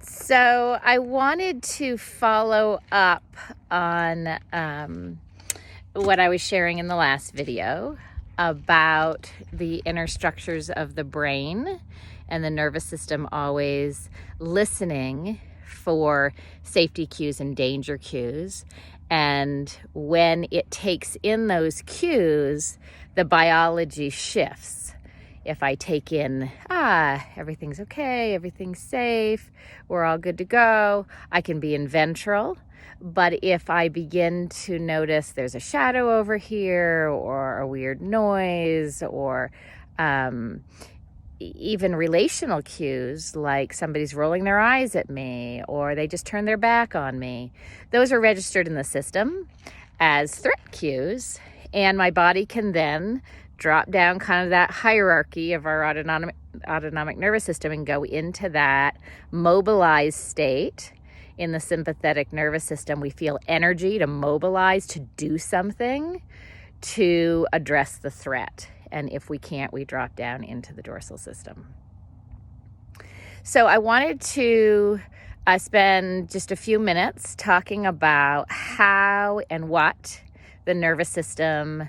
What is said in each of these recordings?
So I wanted to follow up on what I was sharing in the last video about the inner structures of the brain and the nervous system always listening for safety cues and danger cues. And when it takes in those cues, the biology shifts. If I take in, everything's okay, everything's safe, we're all good to go, I can be in ventral. But if I begin to notice there's a shadow over here or a weird noise or even relational cues like somebody's rolling their eyes at me or they just turn their back on me, those are registered in the system as threat cues. And my body can then drop down kind of that hierarchy of our autonomic nervous system and go into that mobilized state. In the sympathetic nervous system, we feel energy to mobilize, to do something, to address the threat. And if we can't, we drop down into the dorsal system. So I wanted to spend just a few minutes talking about how and what the nervous system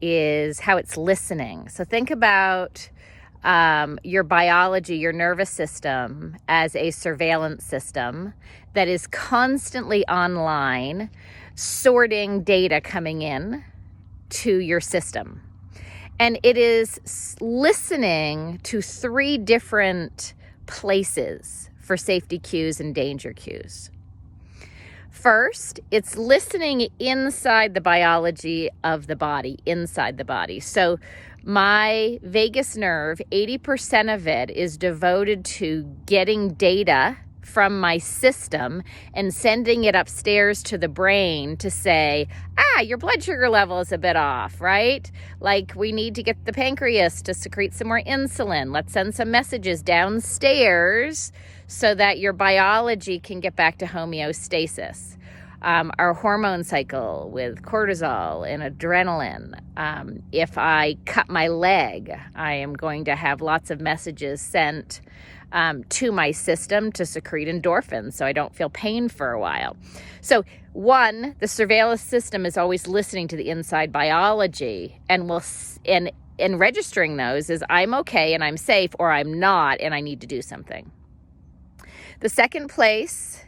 is, how it's listening. So think about your biology, your nervous system as a surveillance system that is constantly online, sorting data coming in to your system. And it is listening to 3 different places for safety cues and danger cues. First, it's listening inside the biology of the body, inside the body. So my vagus nerve, 80% of it is devoted to getting data from my system and sending it upstairs to the brain to say, your blood sugar level is a bit off, right? Like we need to get the pancreas to secrete some more insulin. Let's send some messages downstairs so that your biology can get back to homeostasis. Our hormone cycle with cortisol and adrenaline. If I cut my leg, I am going to have lots of messages sent to my system to secrete endorphins so I don't feel pain for a while. So one, the surveillance system is always listening to the inside biology and registering those as I'm okay and I'm safe or I'm not and I need to do something. The second place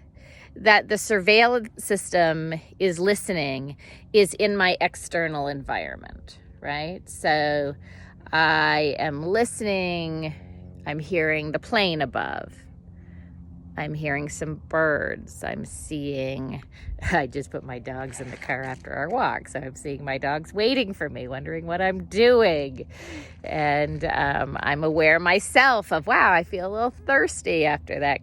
that the surveillance system is listening is in my external environment, right? So I am listening, I'm hearing the plane above, I'm hearing some birds, I just put my dogs in the car after our walk, so I'm seeing my dogs waiting for me, wondering what I'm doing. And I'm aware myself of, I feel a little thirsty after that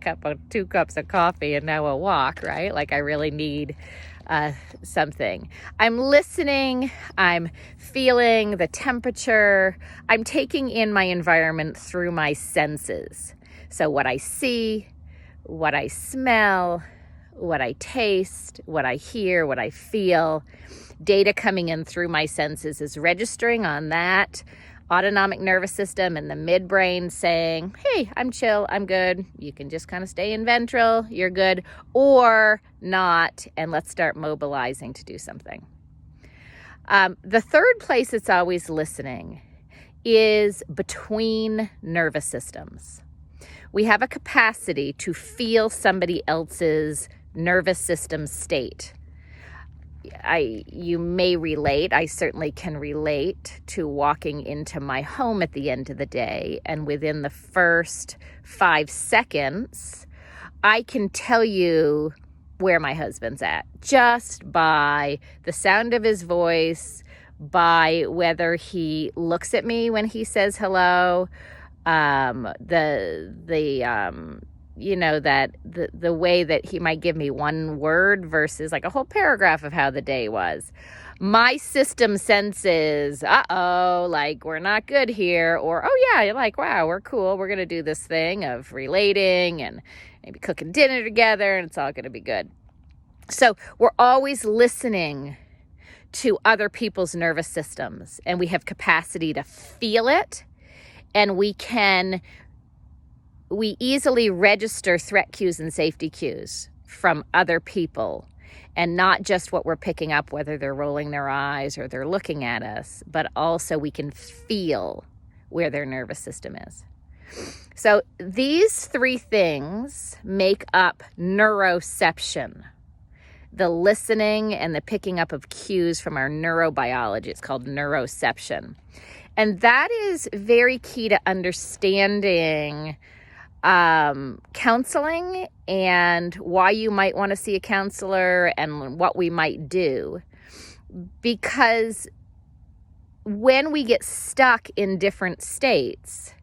2 cups of coffee and now a walk, right? Like I really need something. I'm listening, I'm feeling the temperature, I'm taking in my environment through my senses. So what I see, what I smell, what I taste, what I hear, what I feel, data coming in through my senses is registering on that autonomic nervous system and the midbrain saying, hey, I'm chill, I'm good. You can just kind of stay in ventral, you're good, or not, and let's start mobilizing to do something. The third place it's always listening is between nervous systems. We have a capacity to feel somebody else's nervous system state. You may relate, I certainly can relate to walking into my home at the end of the day, and within the first 5 seconds, I can tell you where my husband's at, just by the sound of his voice, by whether he looks at me when he says hello, the way that he might give me one word versus like a whole paragraph of how the day was. My system senses, like we're not good here, or like, wow, we're cool. We're going to do this thing of relating and maybe cooking dinner together and it's all going to be good. So we're always listening to other people's nervous systems and we have capacity to feel it and we can we easily register threat cues and safety cues from other people, and not just what we're picking up, whether they're rolling their eyes or they're looking at us, but also we can feel where their nervous system is. So these three things make up neuroception, the listening and the picking up of cues from our neurobiology. It's called neuroception. And that is very key to understanding counseling and why you might want to see a counselor and what we might do. Because when we get stuck in different states,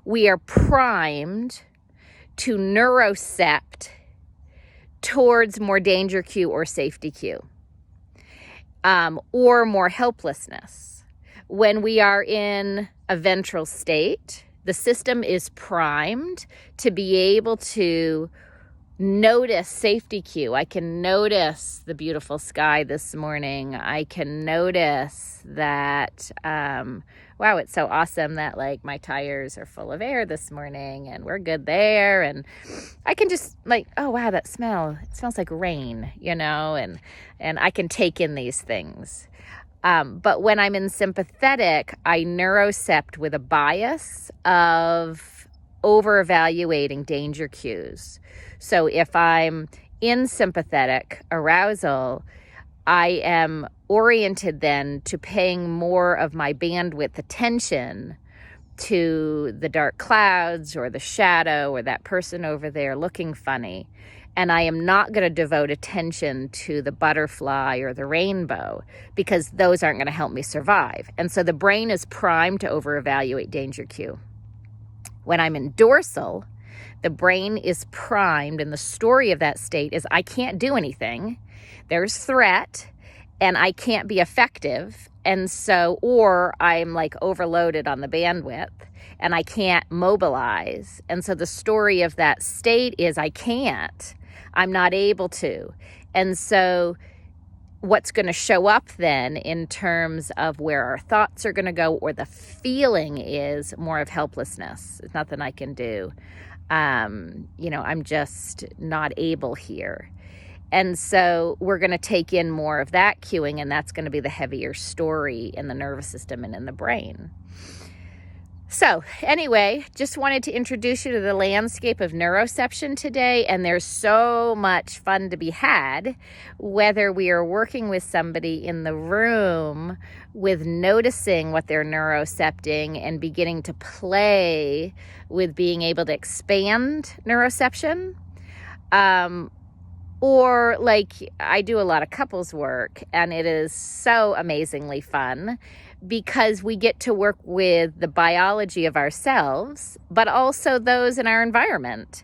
we are primed to neurocept towards more danger cue or safety cue, or more helplessness. When we are in a ventral state, the system is primed to be able to notice safety cue. I can notice the beautiful sky this morning. I can notice that, wow, it's so awesome that like my tires are full of air this morning and we're good there. And I can just like, oh, wow, that smell, it smells like rain, you know, and I can take in these things. But when I'm in sympathetic, I neurocept with a bias of over-evaluating danger cues. So if I'm in sympathetic arousal, I am oriented then to paying more of my bandwidth attention to the dark clouds or the shadow or that person over there looking funny. And I am not going to devote attention to the butterfly or the rainbow because those aren't going to help me survive. And so the brain is primed to over-evaluate danger cue. When I'm in dorsal, the brain is primed, and the story of that state is I can't do anything. There's threat, and I can't be effective. And so, or I'm like overloaded on the bandwidth, and I can't mobilize. And so the story of that state is I can't. I'm not able to. And so what's going to show up then in terms of where our thoughts are going to go or the feeling is more of helplessness. It's nothing I can do. I'm just not able here. And so we're going to take in more of that cueing, and that's going to be the heavier story in the nervous system and in the brain. So anyway, just wanted to introduce you to the landscape of neuroception today, and there's so much fun to be had, whether we are working with somebody in the room with noticing what they're neurocepting and beginning to play with being able to expand neuroception, or like I do a lot of couples work, and it is so amazingly fun because we get to work with the biology of ourselves, but also those in our environment.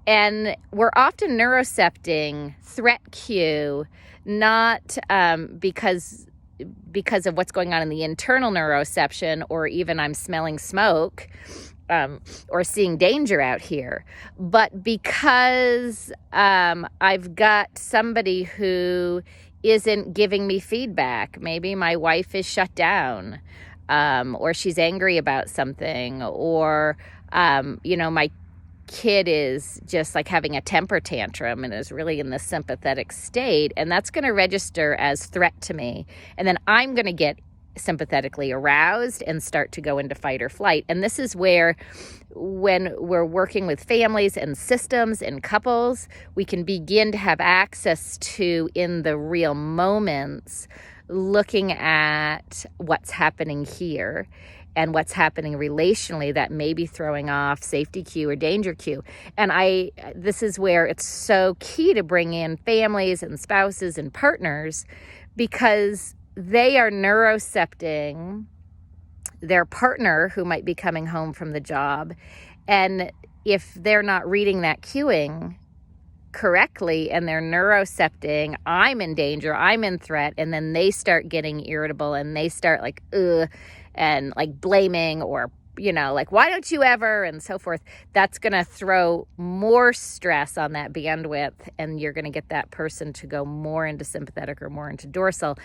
And we're often neurocepting threat cue, not because of what's going on in the internal neuroception, or even I'm smelling smoke or seeing danger out here, but because I've got somebody who isn't giving me feedback. Maybe my wife is shut down, or she's angry about something, or, my kid is just like having a temper tantrum and is really in the sympathetic state. And that's going to register as threat to me. And then I'm going to get sympathetically aroused and start to go into fight or flight. And this is where, when we're working with families and systems and couples, we can begin to have access to, in the real moments, looking at what's happening here and what's happening relationally that may be throwing off safety cue or danger cue. And this is where it's so key to bring in families and spouses and partners, because they are neurocepting their partner who might be coming home from the job. And if they're not reading that cueing correctly and they're neurocepting, I'm in danger, I'm in threat, and then they start getting irritable and they start like, and like blaming or like, why don't you ever, and so forth, that's going to throw more stress on that bandwidth, and you're going to get that person to go more into sympathetic or more into dorsal,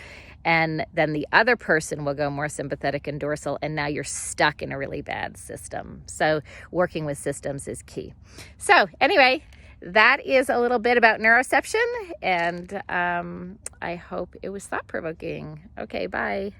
and then the other person will go more sympathetic and dorsal, and now you're stuck in a really bad system. So working with systems is key. So anyway, that is a little bit about neuroception, and I hope it was thought-provoking. Okay, bye.